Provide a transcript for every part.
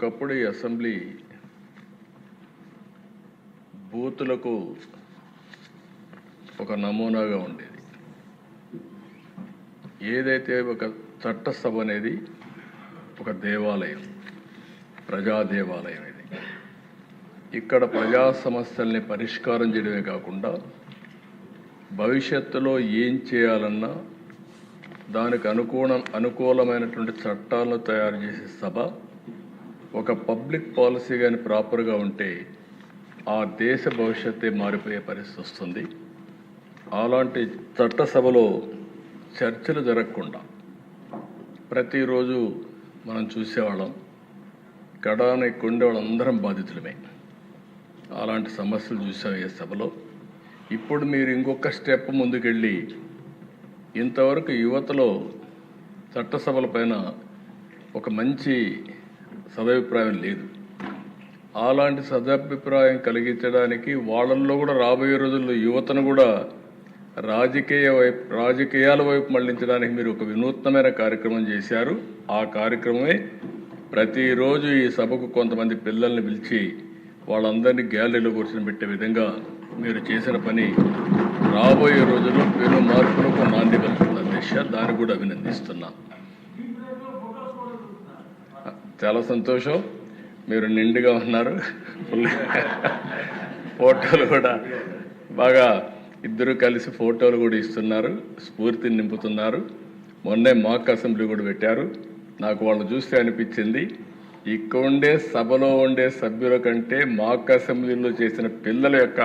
ఒకప్పుడు ఈ అసెంబ్లీ బూతులకు ఒక నమూనాగా ఉండేది. ఏదైతే ఒక చట్టసభ అనేది ఒక దేవాలయం, ప్రజా దేవాలయం. ఇది ఇక్కడ ప్రజా సమస్యల్ని పరిష్కారం చేయడమే కాకుండా భవిష్యత్తులో ఏం చేయాలన్నా దానికి అనుకూలమైనటువంటి చట్టాలను తయారు చేసే సభ. ఒక పబ్లిక్ పాలసీ కానీ ప్రాపర్గా ఉంటే ఆ దేశ భవిష్యత్తే మారిపోయే పరిస్థితి వస్తుంది. అలాంటి చట్టసభలో చర్చలు జరగకుండా ప్రతిరోజు మనం చూసేవాళ్ళం. కడానికి కొండే వాళ్ళందరం బాధితులమే. అలాంటి సమస్యలు చూసాం ఈ సభలో. ఇప్పుడు మీరు ఇంకొక స్టెప్ ముందుకెళ్ళి ఇంతవరకు యువతలో చట్టసభల పైన ఒక మంచి సదభిప్రాయం లేదు. అలాంటి సదభిప్రాయం కలిగించడానికి వాళ్ళల్లో కూడా రాబోయే రోజుల్లో యువతను కూడా రాజకీయాల వైపు మళ్లించడానికి మీరు ఒక వినూత్నమైన కార్యక్రమం చేశారు. ఆ కార్యక్రమమే ప్రతిరోజు ఈ సభకు కొంతమంది పిల్లల్ని పిలిచి వాళ్ళందరినీ గ్యాలరీలో కూర్చొని పెట్టే విధంగా మీరు చేసిన పని రాబోయే రోజుల్లో పెను మార్పులకు నాంది పలుకుతున్న దిశ. దాన్ని కూడా అభినందిస్తున్నా. చాలా సంతోషం. మీరు నిండుగా ఉన్నారు. ఫోటోలు కూడా బాగా ఇద్దరు కలిసి ఫోటోలు కూడా ఇస్తున్నారు, స్ఫూర్తిని నింపుతున్నారు. మొన్నే మాక్ అసెంబ్లీ కూడా పెట్టారు. నాకు వాళ్ళు చూస్తే అనిపించింది, ఇక్కడ ఉండే సభలో ఉండే సభ్యుల కంటే మాక్ అసెంబ్లీలో చేసిన పిల్లల యొక్క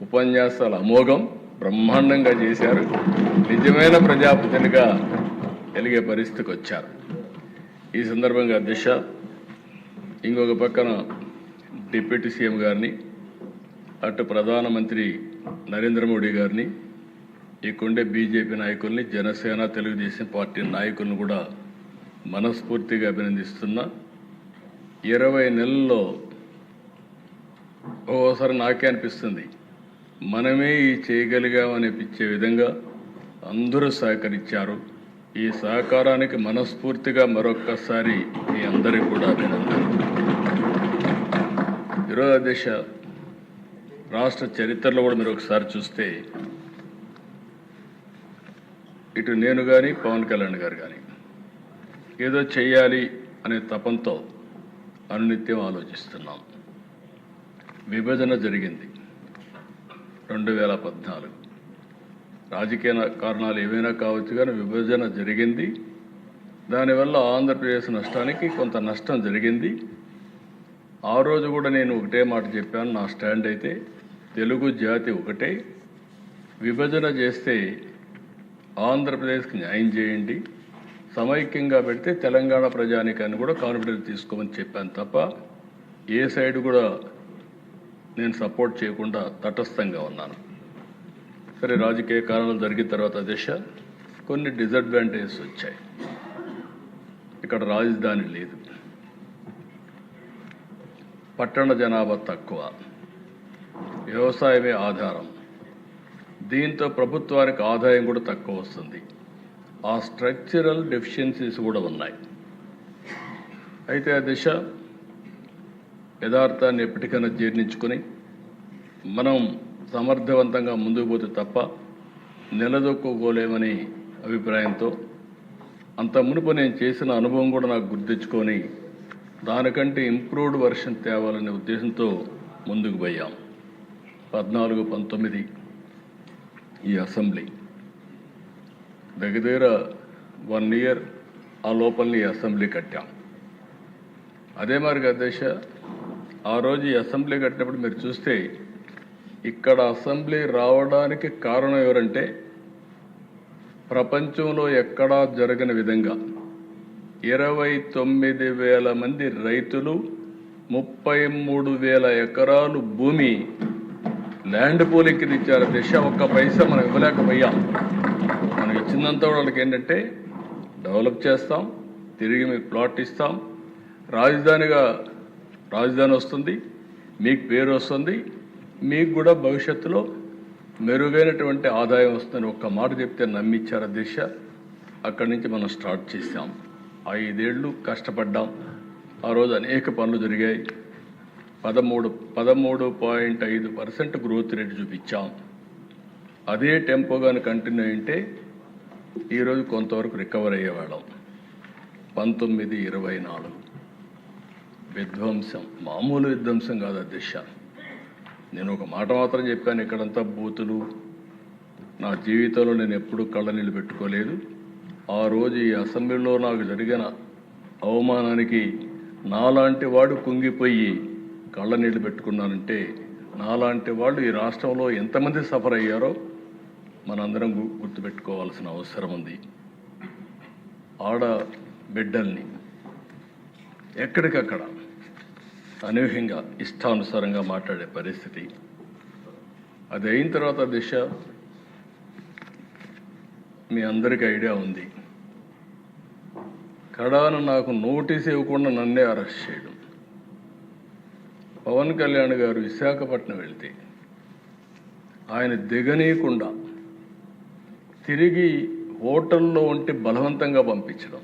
ఉపన్యాసాలు అమోఘం, బ్రహ్మాండంగా చేశారు. నిజమైన ప్రజాప్రతినిధిగా వెలిగే పరిస్థితికి వచ్చారు. ఈ సందర్భంగా దిశ ఇంకొక పక్కన డిప్యూటీ సీఎం గారిని, అటు ప్రధానమంత్రి నరేంద్ర మోడీ గారిని, ఇక్కడుండే బీజేపీ నాయకుల్ని, జనసేన, తెలుగుదేశం పార్టీ నాయకులను కూడా మనస్ఫూర్తిగా అభినందిస్తున్నా. 20 నెలల్లో ఓసారి నాకే అనిపిస్తుంది మనమే ఈ చేయగలిగామనిపించే విధంగా అందరూ సహకరించారు. ఈ సహకారానికి మనస్ఫూర్తిగా మరొక్కసారి మీ అందరికీ కూడా అభినందనలు. ఈరోజు దేశ రాష్ట్ర చరిత్రలో కూడా మీరు ఒకసారి చూస్తే ఇటు నేను కానీ పవన్ కళ్యాణ్ గారు కానీ ఏదో చెయ్యాలి అనే తపంతో అనునిత్యం ఆలోచిస్తున్నాం. విభజన జరిగింది 2014. రాజకీయ కారణాలు ఏవైనా కావచ్చు కానీ విభజన జరిగింది. దానివల్ల ఆంధ్రప్రదేశ్ నష్టానికి కొంత నష్టం జరిగింది. ఆ రోజు కూడా నేను ఒకటే మాట చెప్పాను. నా స్టాండ్ అయితే తెలుగు జాతి ఒకటే, విభజన చేస్తే ఆంధ్రప్రదేశ్కి న్యాయం చేయండి, సమైక్యంగా పెడితే తెలంగాణ ప్రజానికాన్ని కూడా కాన్ఫిడెన్స్ తీసుకోమని చెప్పాను తప్ప ఏ సైడ్ కూడా నేను సపోర్ట్ చేయకుండా తటస్థంగా ఉన్నాను. సరే, రాజకీయ కారణాలు జరిగిన తర్వాత దిశ కొన్ని డిసడ్వాంటేజెస్ వచ్చాయి. ఇక్కడ రాజధాని లేదు, పట్టణ జనాభా తక్కువ, వ్యవసాయమే ఆధారం. దీంతో ప్రభుత్వానికి ఆదాయం కూడా తక్కువ వస్తుంది. ఆ స్ట్రక్చరల్ డెఫిషియన్సీస్ కూడా ఉన్నాయి. అయితే ఆ దిశ యథార్థాన్ని ఎప్పటికైనా జీర్ణించుకొని మనం సమర్థవంతంగా ముందుకు పోతే తప్ప నిలదొక్కుకోలేమని అభిప్రాయంతో అంత మునుపు నేను చేసిన అనుభవం కూడా నాకు గుర్తించుకొని దానికంటే ఇంప్రూవ్డ్ వర్షన్ తేవాలనే ఉద్దేశంతో ముందుకు పోయాం. 14, 19 ఈ అసెంబ్లీ దగ్గర 1 ఇయర్ ఆ లోపలని ఈ అసెంబ్లీ కట్టాం. అదే మరి అధ్యక్ష, ఆ రోజు ఈ అసెంబ్లీ కట్టినప్పుడు మీరు చూస్తే ఇక్కడ అసెంబ్లీ రావడానికి కారణం ఎవరంటే ప్రపంచంలో ఎక్కడా జరగని విధంగా 29,000 మంది రైతులు 33,000 ఎకరాలు భూమి ల్యాండ్ పూలింగ్కి ఇచ్చారు. దిశ ఒక్క పైసా మనం ఇవ్వలేకపోయాం. మనం ఇచ్చిందంతా వాళ్ళకి ఏంటంటే డెవలప్ చేస్తాం, తిరిగి మీకు ప్లాట్ ఇస్తాం, రాజధాని వస్తుంది, మీకు పేరు వస్తుంది, మీకు కూడా భవిష్యత్తులో మెరుగైనటువంటి ఆదాయం వస్తుందని ఒక్క మాట చెప్తే నమ్మిచ్చారు దిశ. అక్కడి నుంచి మనం స్టార్ట్ చేసాం. 5 ఏళ్ళు కష్టపడ్డాం. ఆ రోజు అనేక పనులు జరిగాయి. 13.5% గ్రోత్ రేట్ చూపించాం. అదే టెంపో కానీ కంటిన్యూ అయింటే ఈరోజు కొంతవరకు రికవర్ అయ్యేవాళ్ళం. 19-24 విధ్వంసం, మామూలు విధ్వంసం కాదు అధ్యక్ష. నేను ఒక మాట మాత్రం చెప్పాను, ఇక్కడంతా బూతులు. నా జీవితంలో నేను ఎప్పుడూ కళ్ళనీళ్ళు పెట్టుకోలేదు. ఆ రోజు ఈ అసెంబ్లీలో నాకు జరిగిన అవమానానికి నాలాంటి వాడు కుంగిపోయి కళ్ళనీళ్ళు పెట్టుకున్నానంటే, నాలాంటి వాళ్ళు ఈ రాష్ట్రంలో ఎంతమంది సఫర్ అయ్యారో మనందరం గుర్తుపెట్టుకోవాల్సిన అవసరం ఉంది. ఆడ బిడ్డల్ని ఎక్కడికక్కడ అనూహ్యంగా ఇష్టానుసారంగా మాట్లాడే పరిస్థితి. అది అయిన తర్వాత దిశ మీ అందరికీ ఐడియా ఉంది. కడాను నాకు నోటీస్ ఇవ్వకుండా నన్నే అరెస్ట్ చేయడం. పవన్ కళ్యాణ్ గారు విశాఖపట్నం వెళ్తే ఆయన దిగనీయకుండా తిరిగి హోటల్లో ఉంటే బలవంతంగా పంపించడం.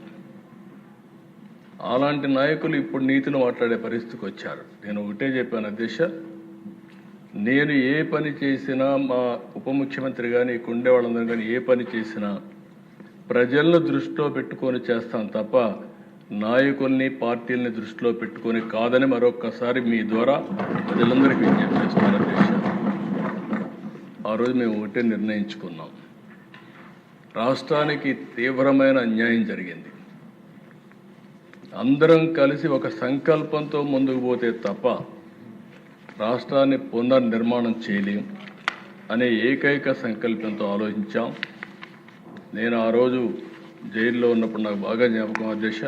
అలాంటి నాయకులు ఇప్పుడు నీతులు మాట్లాడే పరిస్థితికి వచ్చారు. నేను ఒకటే చెప్పాను అధ్యక్ష, నేను ఏ పని చేసినా, మా ఉప ముఖ్యమంత్రి కానీ ఇక్కడ ఉండే వాళ్ళందరూ కానీ ఏ పని చేసినా ప్రజలను దృష్టిలో పెట్టుకొని చేస్తాను తప్ప నాయకుల్ని పార్టీల్ని దృష్టిలో పెట్టుకొని కాదని మరొక్కసారి మీ ద్వారా ప్రజలందరికీ విజ్ఞప్తి చేస్తున్నాను అధ్యక్ష. ఆ రోజు మేము ఒకటే నిర్ణయించుకున్నాం, రాష్ట్రానికి తీవ్రమైన అన్యాయం జరిగింది. అందరం కలిసి ఒక సంకల్పంతో ముందుకు పోతే తప్ప రాష్ట్రాన్ని పునర్నిర్మాణం చేయలేం అనే ఏకైక సంకల్పంతో ఆలోచించాం. నేను ఆ రోజు జైల్లో ఉన్నప్పుడు నాకు బాగా జ్ఞాపకం అధ్యక్ష,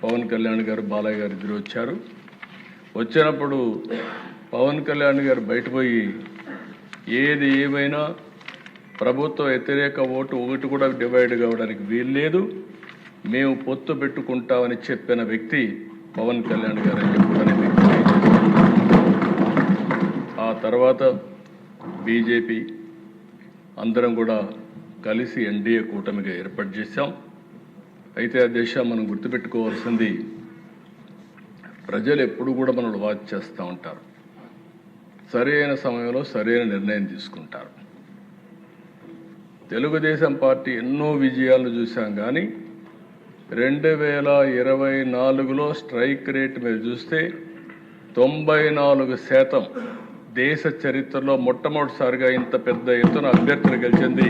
పవన్ కళ్యాణ్ గారు, బాలయ్య గారు ఇద్దరు వచ్చారు. వచ్చినప్పుడు పవన్ కళ్యాణ్ గారు బయటపోయి ఏది ఏమైనా ప్రభుత్వ వ్యతిరేక ఓటు ఒకటి కూడా డివైడ్ కావడానికి వీల్లేదు, మేము పొత్తు పెట్టుకుంటామని చెప్పిన వ్యక్తి పవన్ కళ్యాణ్ గారు అని చెప్పి ఆ తర్వాత బీజేపీ అందరం కూడా కలిసి ఎన్డీఏ కూటమిగా ఏర్పాటు చేశాం. అయితే ఆ దేశం మనం గుర్తుపెట్టుకోవాల్సింది, ప్రజలు ఎప్పుడు కూడా మనల్ని వాచ్ చేస్తూ ఉంటారు, సరైన సమయంలో సరైన నిర్ణయం తీసుకుంటారు. తెలుగుదేశం పార్టీ ఎన్నో విజయాలు చూసాం, కానీ 2024లో స్ట్రైక్ రేట్ మీరు చూస్తే 94% దేశ చరిత్రలో మొట్టమొదటిసారిగా ఇంత పెద్ద ఎత్తున అభ్యర్థులు గెలిచింది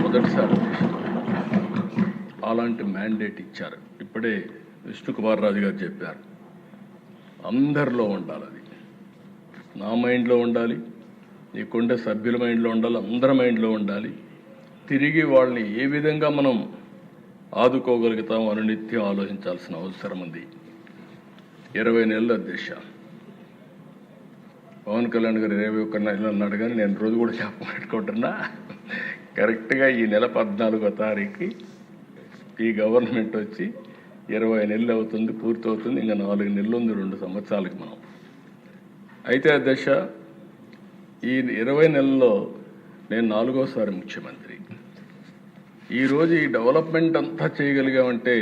మొదటిసారి. అలాంటి మ్యాండేట్ ఇచ్చారు. ఇప్పుడే విష్ణుకుమార్ రాజు గారు చెప్పారు, అందరిలో ఉండాలి, అది నా మైండ్లో ఉండాలి, నీకుండే సభ్యుల మైండ్లో ఉండాలి, అందరి మైండ్లో ఉండాలి. తిరిగి వాళ్ళని ఏ విధంగా మనం ఆదుకోగలుగుతాం అని నిత్యం ఆలోచించాల్సిన అవసరం ఉంది. 20 నెలల అధ్యక్ష, పవన్ కళ్యాణ్ గారు 21 నెలలు అన్నాడు, కానీ నేను రోజు కూడా చెప్పబెట్టుకుంటున్నా. కరెక్ట్గా ఈ నెల 14వ తారీఖుకి ఈ గవర్నమెంట్ వచ్చి 20 నెలలు అవుతుంది, పూర్తవుతుంది. ఇంకా 4 నెలలు ఉంది 2 సంవత్సరాలకి మనం. అయితే అధ్యక్ష, ఈ 20 నెలల్లో నేను 4వసారి ముఖ్యమంత్రి. ఈరోజు ఈ డెవలప్మెంట్ అంతా చేయగలిగామంటే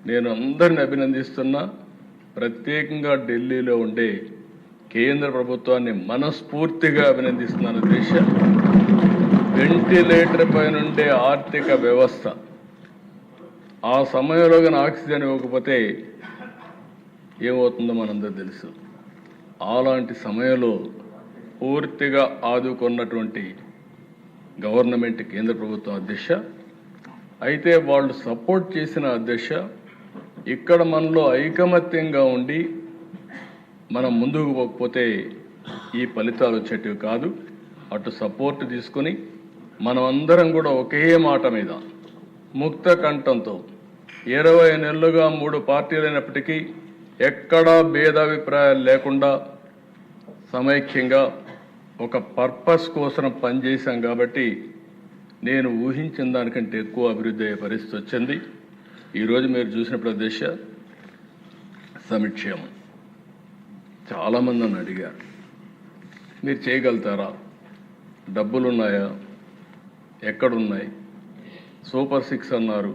నేను అందరిని అభినందిస్తున్నా. ప్రత్యేకంగా ఢిల్లీలో ఉండే కేంద్ర ప్రభుత్వాన్ని మనస్ఫూర్తిగా అభినందిస్తున్నాను అధ్యక్ష. వెంటిలేటర్ పైనుండే ఆర్థిక వ్యవస్థ ఆ సమయంలో కానీ ఆక్సిజన్ ఇవ్వకపోతే ఏమవుతుందో మనందరూ తెలుసు. అలాంటి సమయంలో పూర్తిగా ఆదుకున్నటువంటి గవర్నమెంట్ కేంద్ర ప్రభుత్వం అధ్యక్ష. అయితే వాళ్ళు సపోర్ట్ చేసిన అధ్యక్ష, ఇక్కడ మనలో ఐకమత్యంగా ఉండి మనం ముందుకు పోకపోతే ఈ ఫలితాలు వచ్చేటివి కాదు. అటు సపోర్ట్ తీసుకుని మనం అందరం కూడా ఒకే మాట మీద ముక్త కంఠంతో 20 నెలలుగా 3 పార్టీలైనప్పటికీ ఎక్కడా భేదాభిప్రాయాలు లేకుండా సమైక్యంగా ఒక పర్పస్ కోసం పనిచేశాం. కాబట్టి నేను ఊహించిన దానికంటే ఎక్కువ అభివృద్ధి అయ్యే పరిస్థితి వచ్చింది. ఈరోజు మీరు చూసిన ప్రదేశ సంక్షేమం చాలామంది నన్ను అడిగారు, మీరు చేయగలుగుతారా, డబ్బులున్నాయా, ఎక్కడున్నాయి, సూపర్ 6 అన్నారు,